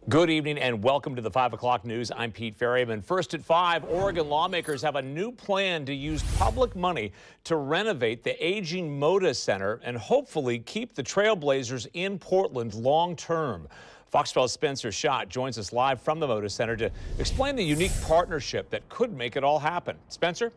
Good evening and welcome to the 5 o'clock news. I'm Pete Ferryman. First at 5, Oregon lawmakers have a new plan to use public money to renovate the aging Moda Center and hopefully keep the Trailblazers in Portland long term. Fox 12's Spencer Schott joins us live from the Moda Center to explain the unique partnership that could make it all happen. Spencer?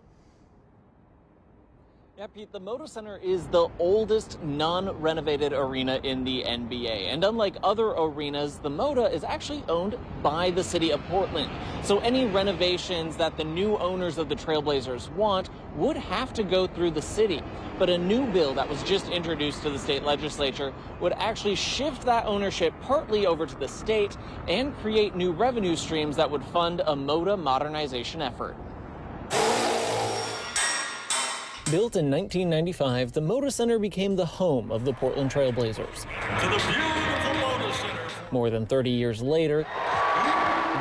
Yeah, Pete, the Moda Center is the oldest non-renovated arena in the NBA. And unlike other arenas, the Moda is actually owned by the city of Portland. So any renovations that the new owners of the Trailblazers want would have to go through the city. But a new bill that was just introduced to the state legislature would actually shift that ownership partly over to the state and create new revenue streams that would fund a Moda modernization effort. Built in 1995, the Moda Center became the home of the Portland Trailblazers. To the beautiful Moda Center. More than 30 years later,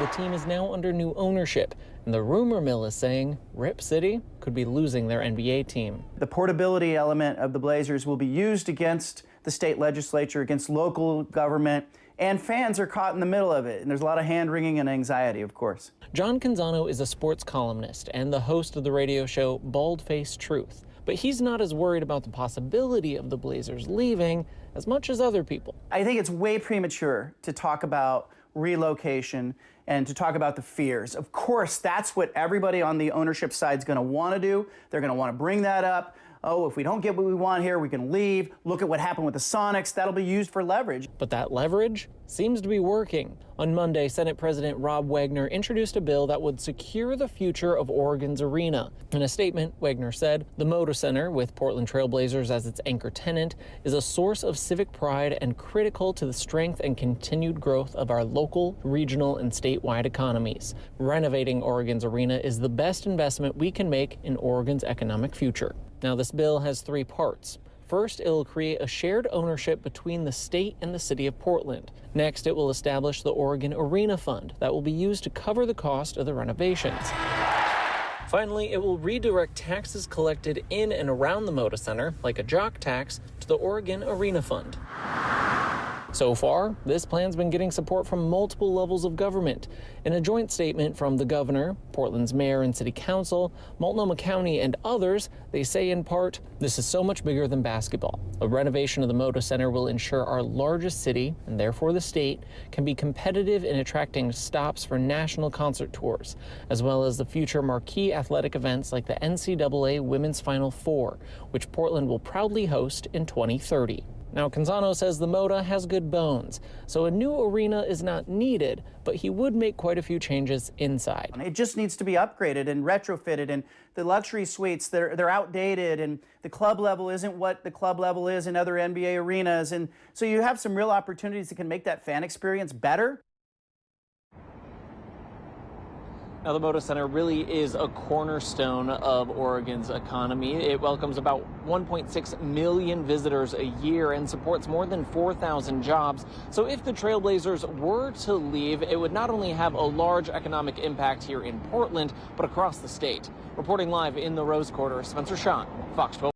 the team is now under new ownership, and the rumor mill is saying Rip City could be losing their NBA team. The portability element of the Blazers will be used against the state legislature, against local government, and fans are caught in the middle of it, and there's a lot of hand-wringing and anxiety, of course. John Canzano is a sports columnist and the host of the radio show Bald-Faced Truth, but he's not as worried about the possibility of the Blazers leaving as much as other people. I think it's way premature to talk about relocation and to talk about the fears. Of course, that's what everybody on the ownership side is going to want to do. They're going to want to bring that up. Oh, if we don't get what we want here, we can leave. Look at what happened with the Sonics. That'll be used for leverage. But that leverage seems to be working. On Monday, Senate President Rob Wagner introduced a bill that would secure the future of Oregon's arena. In a statement, Wagner said, the Moda Center, with Portland Trailblazers as its anchor tenant, is a source of civic pride and critical to the strength and continued growth of our local, regional, and statewide economies. Renovating Oregon's arena is the best investment we can make in Oregon's economic future. Now, this bill has three parts. First, it will create a shared ownership between the state and the city of Portland. Next, it will establish the Oregon Arena Fund that will be used to cover the cost of the renovations. Finally, it will redirect taxes collected in and around the Moda Center, like a jock tax, to the Oregon Arena Fund. So far, this plan's been getting support from multiple levels of government. In a joint statement from the governor, Portland's mayor and city council, Multnomah County, and others, they say in part, this is so much bigger than basketball. A renovation of the Moda Center will ensure our largest city, and therefore the state, can be competitive in attracting stops for national concert tours, as well as the future marquee athletic events like the NCAA Women's Final Four, which Portland will proudly host in 2030. Now, Canzano says the Moda has good bones, so a new arena is not needed, but he would make quite a few changes inside. It just needs to be upgraded and retrofitted, and the luxury suites, they're outdated, and the club level isn't what the club level is in other NBA arenas, and so you have some real opportunities that can make that fan experience better. Now, the Moda Center really is a cornerstone of Oregon's economy. It welcomes about 1.6 million visitors a year and supports more than 4,000 jobs. So if the Trailblazers were to leave, it would not only have a large economic impact here in Portland, but across the state. Reporting live in the Rose Quarter, Spencer Schott, Fox 12.